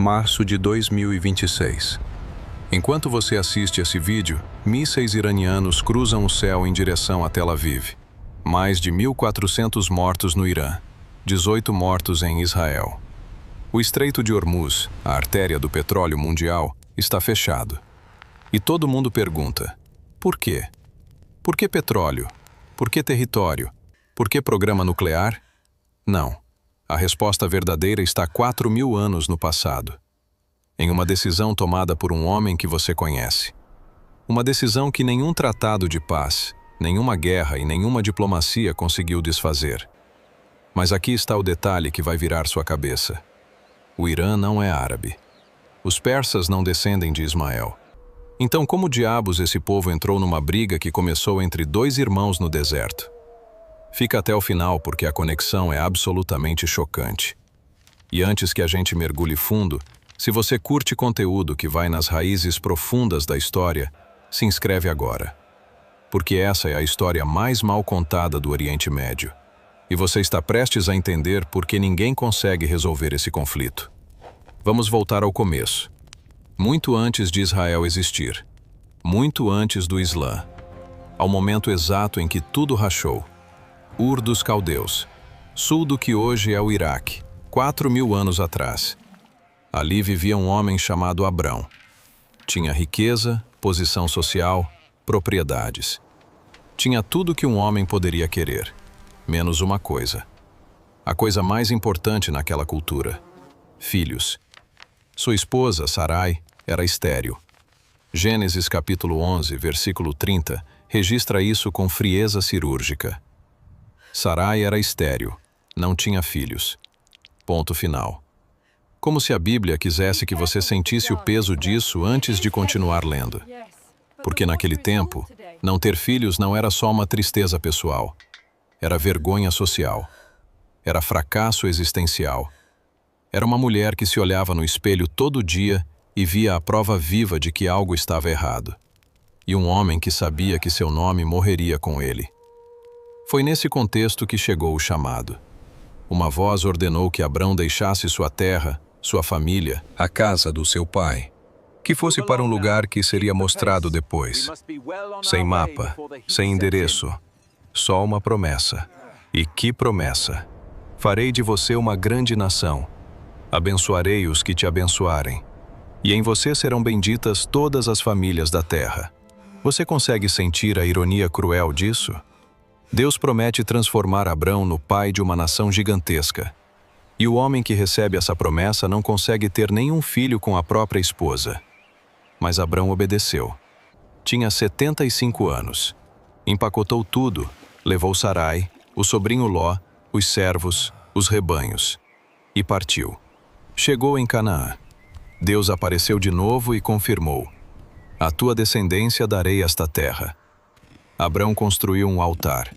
março de 2026. Enquanto você assiste esse vídeo, mísseis iranianos cruzam o céu em direção a Tel Aviv. Mais de 1.400 mortos no Irã, 18 mortos em Israel. O Estreito de Hormuz, a artéria do petróleo mundial, está fechado. E todo mundo pergunta: por quê? Por que petróleo? Por que território? Por que programa nuclear? Não. A resposta verdadeira está 4.000 anos no passado. Em uma decisão tomada por um homem que você conhece. Uma decisão que nenhum tratado de paz, nenhuma guerra e nenhuma diplomacia conseguiu desfazer. Mas aqui está o detalhe que vai virar sua cabeça. O Irã não é árabe. Os persas não descendem de Ismael. Então, como diabos esse povo entrou numa briga que começou entre dois irmãos no deserto? Fica até o final porque a conexão é absolutamente chocante. E antes que a gente mergulhe fundo, se você curte conteúdo que vai nas raízes profundas da história, se inscreve agora. Porque essa é a história mais mal contada do Oriente Médio. E você está prestes a entender por que ninguém consegue resolver esse conflito. Vamos voltar ao começo. Muito antes de Israel existir. Muito antes do Islã. Ao momento exato em que tudo rachou. Ur dos Caldeus, sul do que hoje é o Iraque, 4.000 anos atrás. Ali vivia um homem chamado Abrão. Tinha riqueza, posição social, propriedades. Tinha tudo que um homem poderia querer, menos uma coisa. A coisa mais importante naquela cultura: filhos. Sua esposa, Sarai, era estéril. Gênesis capítulo 11, versículo 30, registra isso com frieza cirúrgica. Sarai era estéril, não tinha filhos. Ponto final. Como se a Bíblia quisesse que você sentisse o peso disso antes de continuar lendo. Porque naquele tempo, não ter filhos não era só uma tristeza pessoal. Era vergonha social. Era fracasso existencial. Era uma mulher que se olhava no espelho todo dia e via a prova viva de que algo estava errado. E um homem que sabia que seu nome morreria com ele. Foi nesse contexto que chegou o chamado. Uma voz ordenou que Abrão deixasse sua terra, sua família, a casa do seu pai, que fosse para um lugar que seria mostrado depois. Sem mapa, sem endereço, só uma promessa. E que promessa! Farei de você uma grande nação. Abençoarei os que te abençoarem. E em você serão benditas todas as famílias da terra. Você consegue sentir a ironia cruel disso? Deus promete transformar Abrão no pai de uma nação gigantesca. E o homem que recebe essa promessa não consegue ter nenhum filho com a própria esposa. Mas Abrão obedeceu. Tinha 75 anos. Empacotou tudo, levou Sarai, o sobrinho Ló, os servos, os rebanhos. E partiu. Chegou em Canaã. Deus apareceu de novo e confirmou: a tua descendência darei esta terra. Abrão construiu um altar,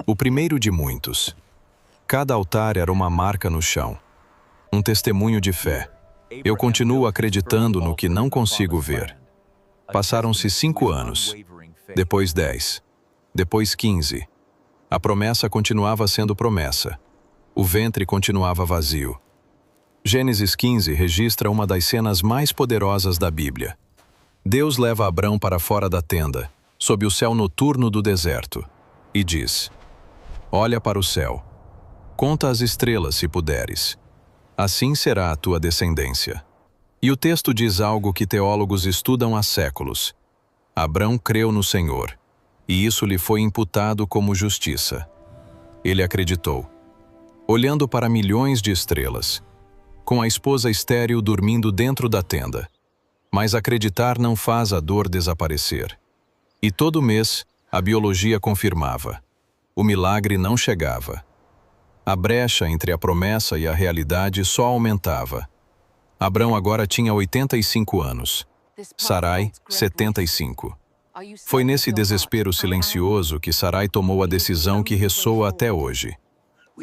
o primeiro de muitos. Cada altar era uma marca no chão, um testemunho de fé. Eu continuo acreditando no que não consigo ver. Passaram-se 5 anos, depois 10, depois 15. A promessa continuava sendo promessa. O ventre continuava vazio. Gênesis 15 registra uma das cenas mais poderosas da Bíblia. Deus leva Abrão para fora da tenda, sob o céu noturno do deserto, e diz: olha para o céu, conta as estrelas se puderes. Assim será a tua descendência. E o texto diz algo que teólogos estudam há séculos. Abrão creu no Senhor, e isso lhe foi imputado como justiça. Ele acreditou, olhando para milhões de estrelas, com a esposa estéril dormindo dentro da tenda. Mas acreditar não faz a dor desaparecer. E todo mês, a biologia confirmava. O milagre não chegava. A brecha entre a promessa e a realidade só aumentava. Abrão agora tinha 85 anos. Sarai, 75. Foi nesse desespero silencioso que Sarai tomou a decisão que ressoa até hoje.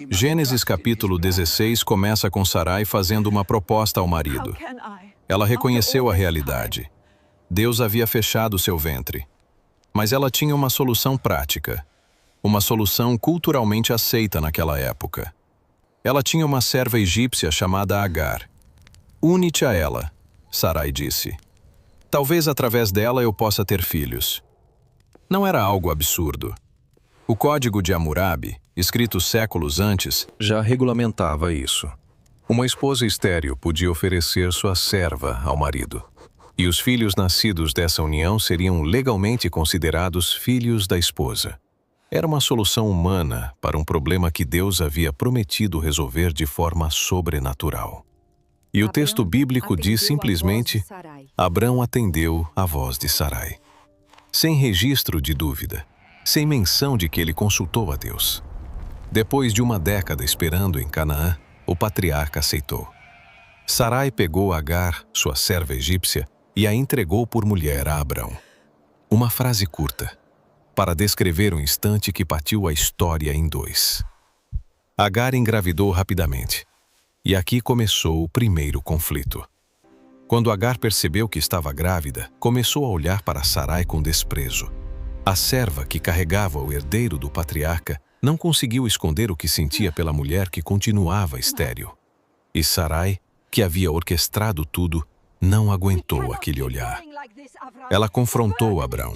Gênesis capítulo 16 começa com Sarai fazendo uma proposta ao marido. Ela reconheceu a realidade. Deus havia fechado seu ventre. Mas ela tinha uma solução prática. Uma solução culturalmente aceita naquela época. Ela tinha uma serva egípcia chamada Agar. Une-te a ela, Sarai disse. Talvez através dela eu possa ter filhos. Não era algo absurdo. O Código de Hammurabi, escrito séculos antes, já regulamentava isso. Uma esposa estéril podia oferecer sua serva ao marido, e os filhos nascidos dessa união seriam legalmente considerados filhos da esposa. Era uma solução humana para um problema que Deus havia prometido resolver de forma sobrenatural. E o texto bíblico diz simplesmente: Abrão atendeu a voz de Sarai. Sem registro de dúvida, sem menção de que ele consultou a Deus. Depois de uma década esperando em Canaã, o patriarca aceitou. Sarai pegou Agar, sua serva egípcia, e a entregou por mulher a Abrão. Uma frase curta, para descrever um instante que partiu a história em dois. Agar engravidou rapidamente, e aqui começou o primeiro conflito. Quando Agar percebeu que estava grávida, começou a olhar para Sarai com desprezo. A serva que carregava o herdeiro do patriarca não conseguiu esconder o que sentia pela mulher que continuava estéril. E Sarai, que havia orquestrado tudo, não aguentou aquele olhar. Ela confrontou Abrão.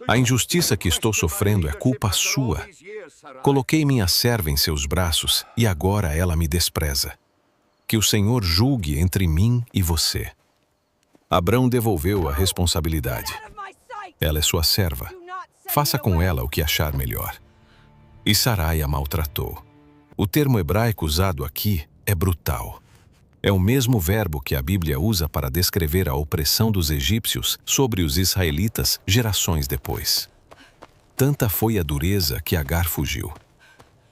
A injustiça que estou sofrendo é culpa sua. Coloquei minha serva em seus braços e agora ela me despreza. Que o Senhor julgue entre mim e você. Abrão devolveu a responsabilidade. Ela é sua serva. Faça com ela o que achar melhor. E Sarai a maltratou. O termo hebraico usado aqui é brutal. É o mesmo verbo que a Bíblia usa para descrever a opressão dos egípcios sobre os israelitas gerações depois. Tanta foi a dureza que Agar fugiu.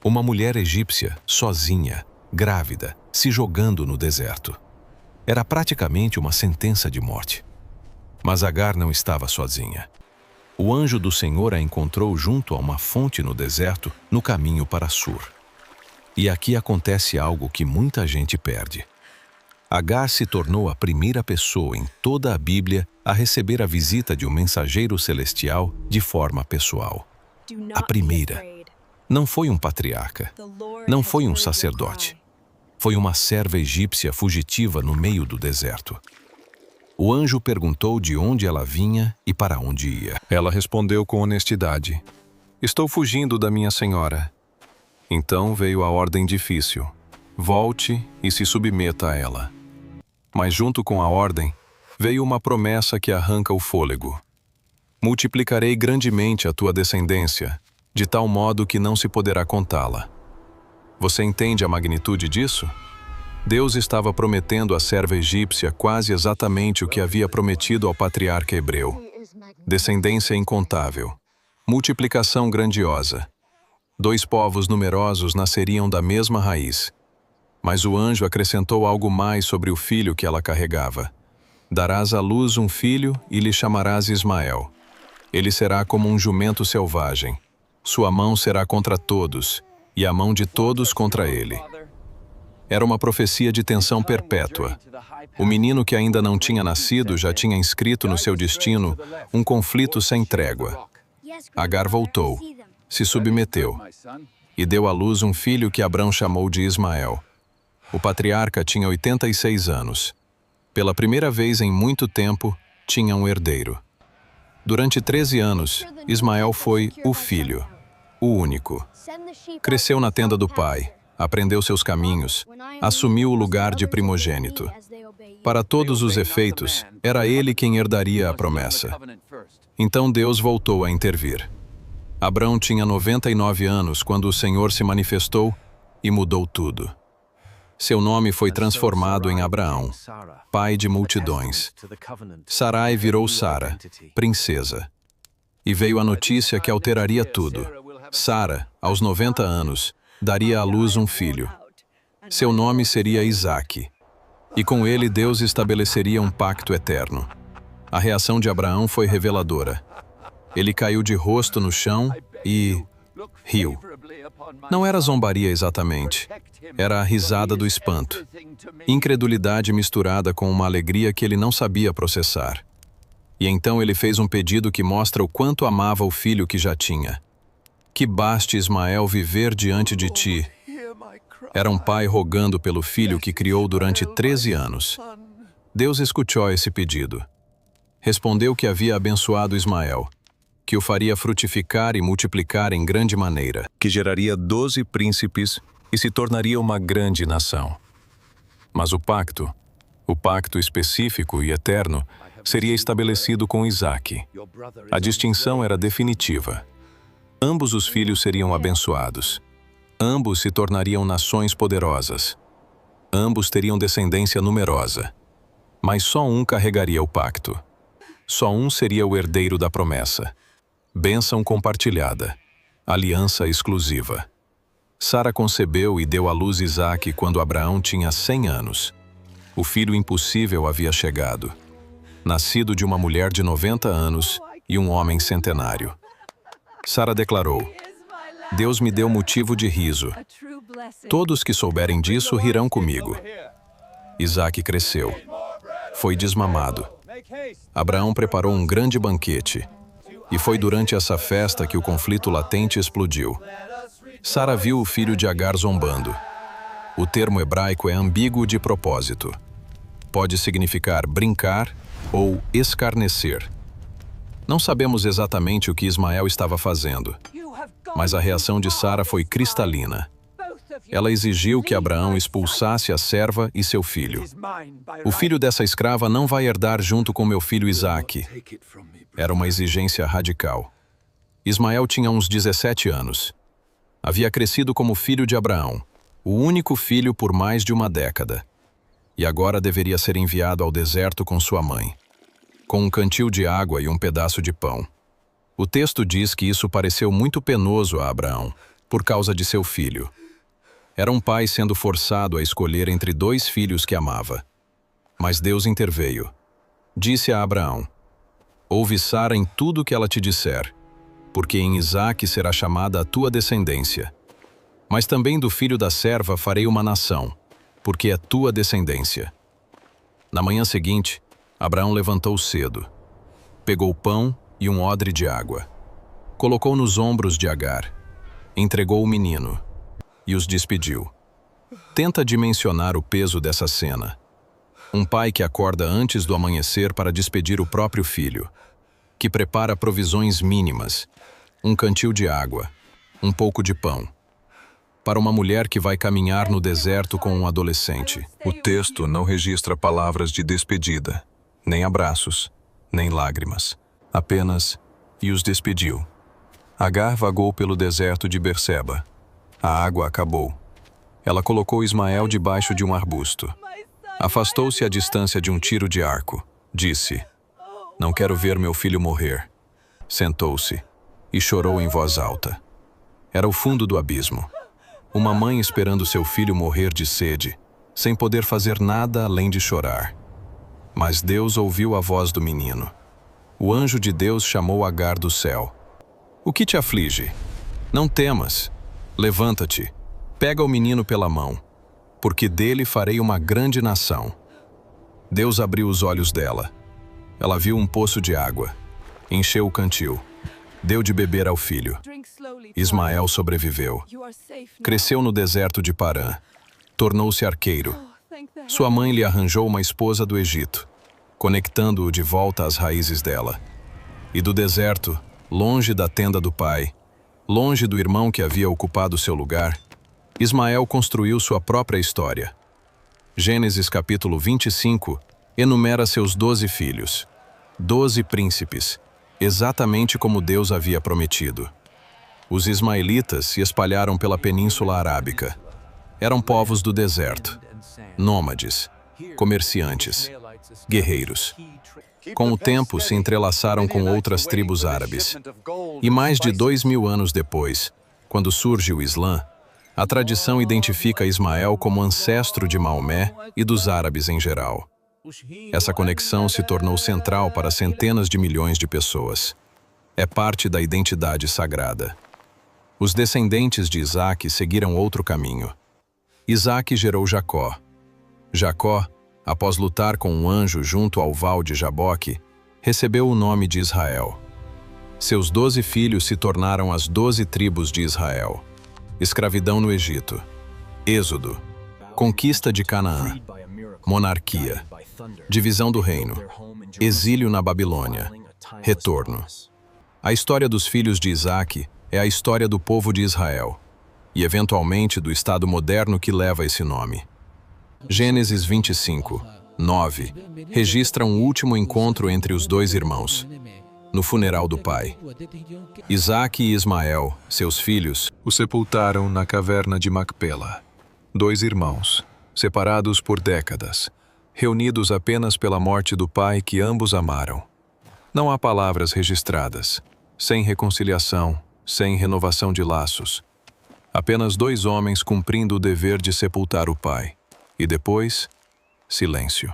Uma mulher egípcia, sozinha, grávida, se jogando no deserto. Era praticamente uma sentença de morte. Mas Agar não estava sozinha. O anjo do Senhor a encontrou junto a uma fonte no deserto, no caminho para Sur. E aqui acontece algo que muita gente perde. Agar se tornou a primeira pessoa em toda a Bíblia a receber a visita de um mensageiro celestial de forma pessoal. A primeira. Não foi um patriarca. Não foi um sacerdote. Foi uma serva egípcia fugitiva no meio do deserto. O anjo perguntou de onde ela vinha e para onde ia. Ela respondeu com honestidade: Estou fugindo da minha senhora. Então veio a ordem difícil: volte e se submeta a ela. Mas junto com a ordem, veio uma promessa que arranca o fôlego. Multiplicarei grandemente a tua descendência, de tal modo que não se poderá contá-la. Você entende a magnitude disso? Deus estava prometendo à serva egípcia quase exatamente o que havia prometido ao patriarca hebreu. Descendência incontável. Multiplicação grandiosa. 2 povos numerosos nasceriam da mesma raiz. Mas o anjo acrescentou algo mais sobre o filho que ela carregava. Darás à luz um filho e lhe chamarás Ismael. Ele será como um jumento selvagem. Sua mão será contra todos, e a mão de todos contra ele. Era uma profecia de tensão perpétua. O menino que ainda não tinha nascido já tinha inscrito no seu destino um conflito sem trégua. Agar voltou, se submeteu, e deu à luz um filho que Abrão chamou de Ismael. O patriarca tinha 86 anos. Pela primeira vez em muito tempo, tinha um herdeiro. Durante 13 anos, Ismael foi o filho, o único. Cresceu na tenda do pai, aprendeu seus caminhos, assumiu o lugar de primogênito. Para todos os efeitos, era ele quem herdaria a promessa. Então Deus voltou a intervir. Abrão tinha 99 anos quando o Senhor se manifestou e mudou tudo. Seu nome foi transformado em Abraão, pai de multidões. Sarai virou Sara, princesa. E veio a notícia que alteraria tudo. Sara, aos 90 anos, daria à luz um filho. Seu nome seria Isaque. E com ele Deus estabeleceria um pacto eterno. A reação de Abraão foi reveladora. Ele caiu de rosto no chão e riu. Não era zombaria exatamente. Era a risada do espanto. Incredulidade misturada com uma alegria que ele não sabia processar. E então ele fez um pedido que mostra o quanto amava o filho que já tinha. Que baste Ismael viver diante de ti. Era um pai rogando pelo filho que criou durante 13 anos. Deus escutou esse pedido. Respondeu que havia abençoado Ismael, que o faria frutificar e multiplicar em grande maneira, que geraria 12 príncipes e se tornaria uma grande nação. Mas o pacto específico e eterno, seria estabelecido com Isaque. A distinção era definitiva. Ambos os filhos seriam abençoados. Ambos se tornariam nações poderosas. Ambos teriam descendência numerosa. Mas só um carregaria o pacto. Só um seria o herdeiro da promessa. Bênção compartilhada. Aliança exclusiva. Sara concebeu e deu à luz Isaque quando Abraão tinha 100 anos. O filho impossível havia chegado. Nascido de uma mulher de 90 anos e um homem centenário. Sara declarou: Deus me deu motivo de riso. Todos que souberem disso rirão comigo. Isaque cresceu. Foi desmamado. Abraão preparou um grande banquete. E foi durante essa festa que o conflito latente explodiu. Sara viu o filho de Agar zombando. O termo hebraico é ambíguo de propósito. Pode significar brincar ou escarnecer. Não sabemos exatamente o que Ismael estava fazendo, mas a reação de Sara foi cristalina. Ela exigiu que Abraão expulsasse a serva e seu filho. O filho dessa escrava não vai herdar junto com meu filho Isaque. Era uma exigência radical. Ismael tinha uns 17 anos. Havia crescido como filho de Abraão, o único filho por mais de uma década. E agora deveria ser enviado ao deserto com sua mãe, com um cantil de água e um pedaço de pão. O texto diz que isso pareceu muito penoso a Abraão, por causa de seu filho. Era um pai sendo forçado a escolher entre 2 filhos que amava. Mas Deus interveio. Disse a Abraão: Ouve Sara em tudo o que ela te disser, porque em Isaque será chamada a tua descendência. Mas também do filho da serva farei uma nação, porque é tua descendência. Na manhã seguinte, Abraão levantou cedo. Pegou pão e um odre de água. Colocou nos ombros de Agar. Entregou o menino e os despediu. Tenta dimensionar o peso dessa cena. Um pai que acorda antes do amanhecer para despedir o próprio filho, que prepara provisões mínimas, um cantil de água, um pouco de pão, para uma mulher que vai caminhar no deserto com um adolescente. O texto não registra palavras de despedida, nem abraços, nem lágrimas. Apenas, e os despediu. Agar vagou pelo deserto de Berseba. A água acabou. Ela colocou Ismael debaixo de um arbusto. Afastou-se à distância de um tiro de arco. Disse: Não quero ver meu filho morrer. Sentou-se e chorou em voz alta. Era o fundo do abismo. Uma mãe esperando seu filho morrer de sede, sem poder fazer nada além de chorar. Mas Deus ouviu a voz do menino. O anjo de Deus chamou Agar do céu. O que te aflige? Não temas. Levanta-te, pega o menino pela mão, porque dele farei uma grande nação. Deus abriu os olhos dela. Ela viu um poço de água. Encheu o cantil. Deu de beber ao filho. Ismael sobreviveu. Cresceu no deserto de Parã. Tornou-se arqueiro. Sua mãe lhe arranjou uma esposa do Egito, conectando-o de volta às raízes dela. E do deserto, longe da tenda do pai, longe do irmão que havia ocupado seu lugar, Ismael construiu sua própria história. Gênesis capítulo 25 enumera seus 12 filhos, 12 príncipes, exatamente como Deus havia prometido. Os ismaelitas se espalharam pela Península Arábica. Eram povos do deserto, nômades, comerciantes, guerreiros. Com o tempo, se entrelaçaram com outras tribos árabes. E mais de 2000 anos depois, quando surge o Islã, a tradição identifica Ismael como ancestro de Maomé e dos árabes em geral. Essa conexão se tornou central para centenas de milhões de pessoas. É parte da identidade sagrada. Os descendentes de Isaque seguiram outro caminho. Isaque gerou Jacó. Jacó, após lutar com um anjo junto ao val de Jaboque, recebeu o nome de Israel. Seus 12 filhos se tornaram as 12 tribos de Israel. Escravidão no Egito. Êxodo. Conquista de Canaã. monarquia, divisão do reino, exílio na Babilônia, retorno. A história dos filhos de Isaque é a história do povo de Israel e, eventualmente, do Estado moderno que leva esse nome. Gênesis 25, 9, registra um último encontro entre os dois irmãos, no funeral do pai. Isaque e Ismael, seus filhos, o sepultaram na caverna de Macpela. Dois irmãos, separados por décadas, reunidos apenas pela morte do pai que ambos amaram. Não há palavras registradas, sem reconciliação, sem renovação de laços. Apenas dois homens cumprindo o dever de sepultar o pai. E depois, silêncio.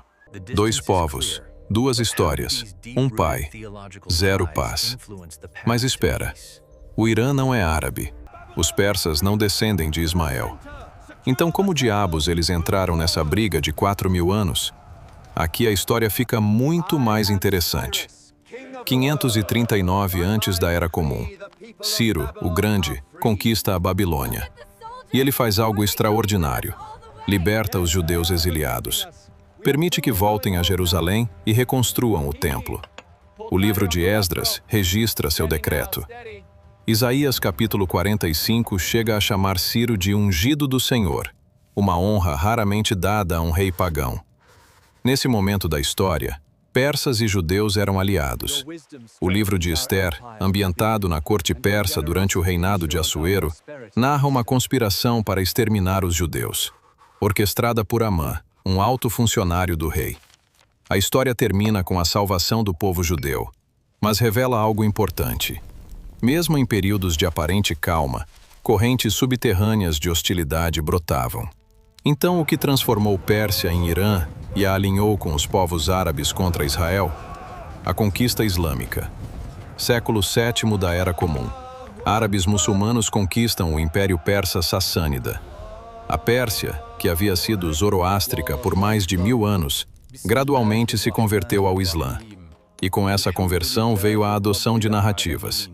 Dois povos, duas histórias, um pai, zero paz. Mas espera, o Irã não é árabe. Os persas não descendem de Ismael. Então, como diabos eles entraram nessa briga de 4.000 anos? Aqui a história fica muito mais interessante. 539 antes da Era Comum, Ciro, o Grande, conquista a Babilônia. E ele faz algo extraordinário. Liberta os judeus exiliados. Permite que voltem a Jerusalém e reconstruam o templo. O livro de Esdras registra seu decreto. Isaías capítulo 45 chega a chamar Ciro de ungido do Senhor, uma honra raramente dada a um rei pagão. Nesse momento da história, persas e judeus eram aliados. O livro de Ester, ambientado na corte persa durante o reinado de Assuero, narra uma conspiração para exterminar os judeus, orquestrada por Amã, um alto funcionário do rei. A história termina com a salvação do povo judeu, mas revela algo importante. Mesmo em períodos de aparente calma, correntes subterrâneas de hostilidade brotavam. Então, o que transformou Pérsia em Irã e a alinhou com os povos árabes contra Israel? A conquista islâmica. Século VII da Era Comum. Árabes muçulmanos conquistam o Império Persa Sassânida. A Pérsia, que havia sido zoroástrica por mais de 1000 anos, gradualmente se converteu ao Islã. E com essa conversão veio a adoção de narrativas.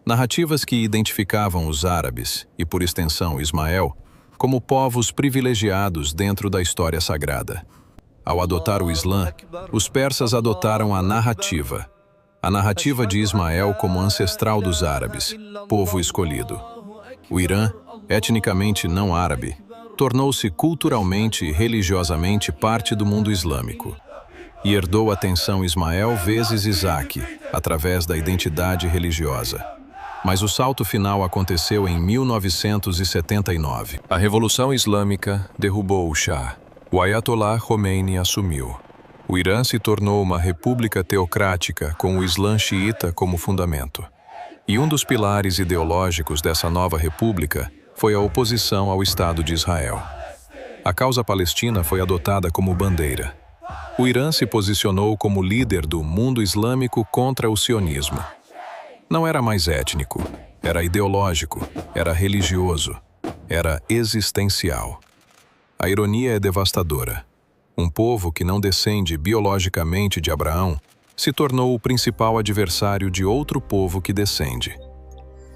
Narrativas que identificavam os árabes, e por extensão Ismael, como povos privilegiados dentro da história sagrada. Ao adotar o Islã, os persas adotaram a narrativa de Ismael como ancestral dos árabes, povo escolhido. O Irã, etnicamente não árabe, tornou-se culturalmente e religiosamente parte do mundo islâmico e herdou a tensão Ismael vezes Isaque, através da identidade religiosa. Mas o salto final aconteceu em 1979. A Revolução Islâmica derrubou o Shah. O Ayatollah Khomeini assumiu. O Irã se tornou uma república teocrática com o Islã xiita como fundamento. E um dos pilares ideológicos dessa nova república foi a oposição ao Estado de Israel. A causa palestina foi adotada como bandeira. O Irã se posicionou como líder do mundo islâmico contra o sionismo. Não era mais étnico, era ideológico, era religioso, era existencial. A ironia é devastadora. Um povo que não descende biologicamente de Abraão se tornou o principal adversário de outro povo que descende.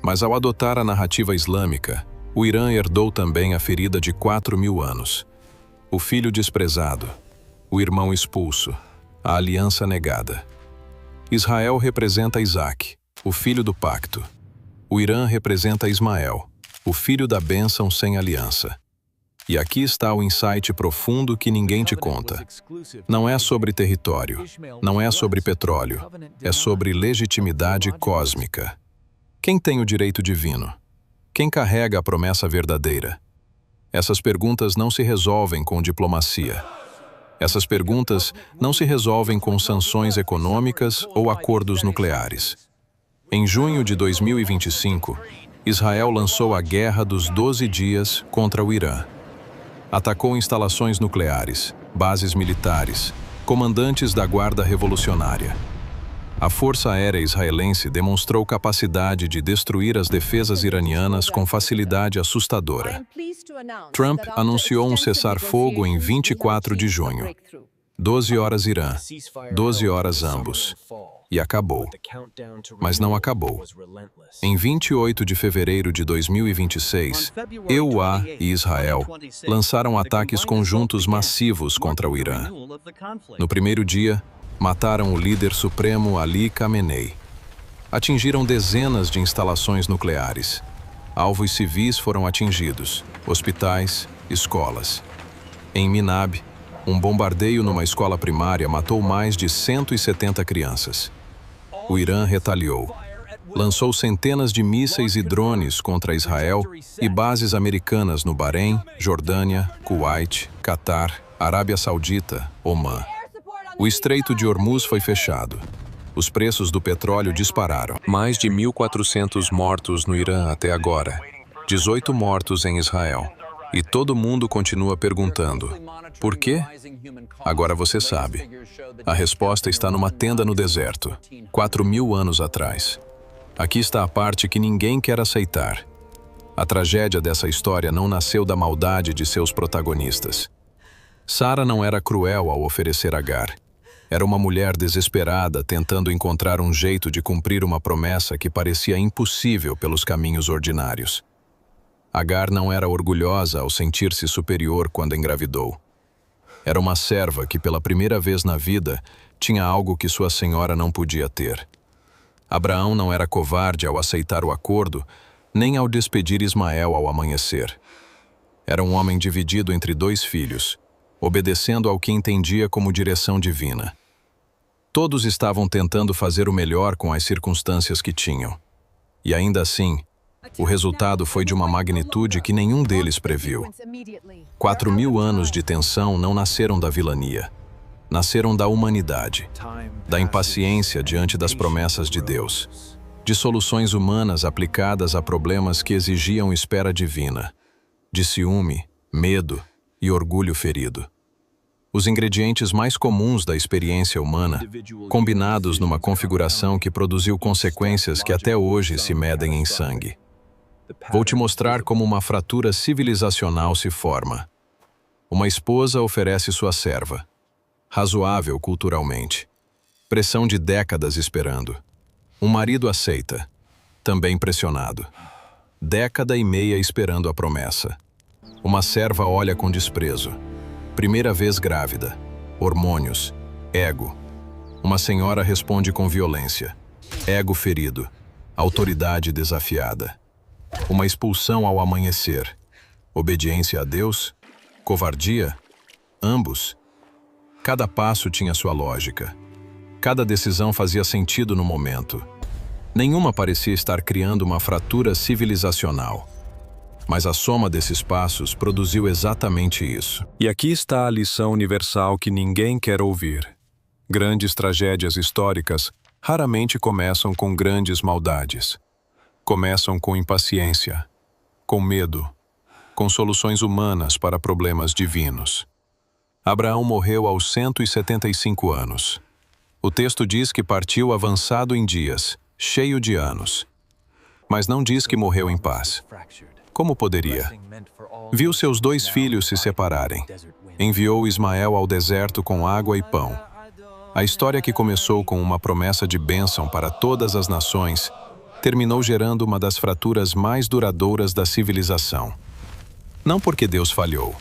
Mas ao adotar a narrativa islâmica, o Irã herdou também a ferida de 4.000 anos. O filho desprezado, o irmão expulso, a aliança negada. Israel representa Isaque, o filho do pacto. O Irã representa Ismael, o filho da bênção sem aliança. E aqui está o insight profundo que ninguém te conta. Não é sobre território, não é sobre petróleo, é sobre legitimidade cósmica. Quem tem o direito divino? Quem carrega a promessa verdadeira? Essas perguntas não se resolvem com diplomacia. Essas perguntas não se resolvem com sanções econômicas ou acordos nucleares. Em junho de 2025, Israel lançou a Guerra dos 12 Dias contra o Irã. Atacou instalações nucleares, bases militares, comandantes da Guarda Revolucionária. A Força Aérea Israelense demonstrou capacidade de destruir as defesas iranianas com facilidade assustadora. Trump anunciou um cessar-fogo em 24 de junho. 12 horas Irã, 12 horas ambos. e acabou. Mas não acabou. Em 28 de fevereiro de 2026, EUA e Israel lançaram ataques conjuntos massivos contra o Irã. No primeiro dia, mataram o líder supremo Ali Khamenei. Atingiram dezenas de instalações nucleares. Alvos civis foram atingidos, hospitais, escolas. Em Minab, um bombardeio numa escola primária matou mais de 170 crianças. O Irã retaliou. Lançou centenas de mísseis e drones contra Israel e bases americanas no Bahrein, Jordânia, Kuwait, Catar, Arábia Saudita, Omã. O Estreito de Hormuz foi fechado. Os preços do petróleo dispararam. Mais de 1.400 mortos no Irã até agora. 18 mortos em Israel. E todo mundo continua perguntando: por quê? Agora você sabe. A resposta está numa tenda no deserto, 4.000 anos atrás. Aqui está a parte que ninguém quer aceitar. A tragédia dessa história não nasceu da maldade de seus protagonistas. Sara não era cruel ao oferecer Agar. Era uma mulher desesperada tentando encontrar um jeito de cumprir uma promessa que parecia impossível pelos caminhos ordinários. Agar não era orgulhosa ao sentir-se superior quando engravidou. Era uma serva que, pela primeira vez na vida, tinha algo que sua senhora não podia ter. Abraão não era covarde ao aceitar o acordo, nem ao despedir Ismael ao amanhecer. Era um homem dividido entre 2 filhos, obedecendo ao que entendia como direção divina. Todos estavam tentando fazer o melhor com as circunstâncias que tinham. E ainda assim, o resultado foi de uma magnitude que nenhum deles previu. 4.000 anos de tensão não nasceram da vilania. Nasceram da humanidade, da impaciência diante das promessas de Deus, de soluções humanas aplicadas a problemas que exigiam espera divina, de ciúme, medo e orgulho ferido. Os ingredientes mais comuns da experiência humana, combinados numa configuração que produziu consequências que até hoje se medem em sangue. Vou te mostrar como uma fratura civilizacional se forma. Uma esposa oferece sua serva, razoável culturalmente. Pressão de décadas esperando. Um marido aceita, também pressionado. Década e meia esperando a promessa. Uma serva olha com desprezo. Primeira vez grávida. Hormônios. Ego. Uma senhora responde com violência. Ego ferido. Autoridade desafiada. Uma expulsão ao amanhecer. Obediência a Deus? Covardia? Ambos. Cada passo tinha sua lógica. Cada decisão fazia sentido no momento. Nenhuma parecia estar criando uma fratura civilizacional. Mas a soma desses passos produziu exatamente isso. E aqui está a lição universal que ninguém quer ouvir. Grandes tragédias históricas raramente começam com grandes maldades. Começam com impaciência, com medo, com soluções humanas para problemas divinos. Abraão morreu aos 175 anos. O texto diz que partiu avançado em dias, cheio de anos. Mas não diz que morreu em paz. Como poderia? Viu seus 2 filhos se separarem. Enviou Ismael ao deserto com água e pão. A história que começou com uma promessa de bênção para todas as nações terminou gerando uma das fraturas mais duradouras da civilização. Não porque Deus falhou,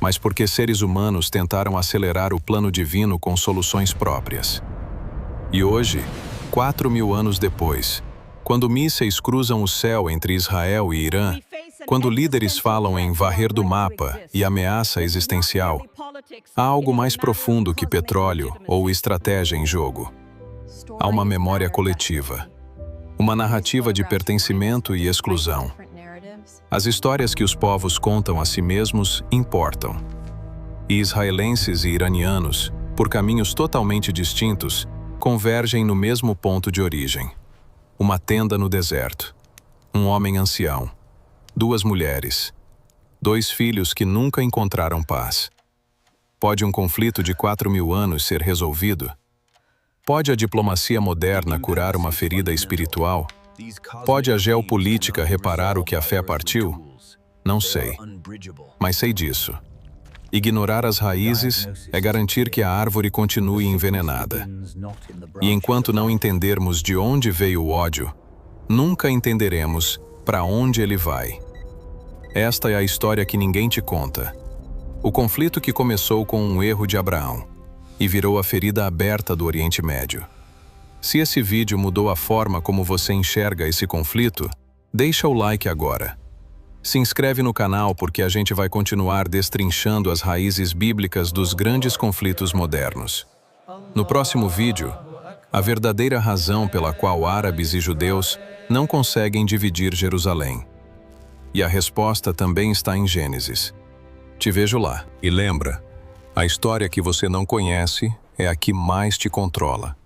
mas porque seres humanos tentaram acelerar o plano divino com soluções próprias. E hoje, 4.000 anos depois, quando mísseis cruzam o céu entre Israel e Irã, quando líderes falam em varrer do mapa e ameaça existencial, há algo mais profundo que petróleo ou estratégia em jogo. Há uma memória coletiva. Uma narrativa de pertencimento e exclusão. As histórias que os povos contam a si mesmos importam. E israelenses e iranianos, por caminhos totalmente distintos, convergem no mesmo ponto de origem. Uma tenda no deserto. Um homem ancião. 2 mulheres. 2 filhos que nunca encontraram paz. Pode um conflito de 4.000 anos ser resolvido? Pode a diplomacia moderna curar uma ferida espiritual? Pode a geopolítica reparar o que a fé partiu? Não sei. Mas sei disso. Ignorar as raízes é garantir que a árvore continue envenenada. E enquanto não entendermos de onde veio o ódio, nunca entenderemos para onde ele vai. Esta é a história que ninguém te conta. O conflito que começou com um erro de Abraão e virou a ferida aberta do Oriente Médio. Se esse vídeo mudou a forma como você enxerga esse conflito, deixa o like agora. Se inscreve no canal porque a gente vai continuar destrinchando as raízes bíblicas dos grandes conflitos modernos. No próximo vídeo, a verdadeira razão pela qual árabes e judeus não conseguem dividir Jerusalém. E a resposta também está em Gênesis. Te vejo lá. E lembra, a história que você não conhece é a que mais te controla.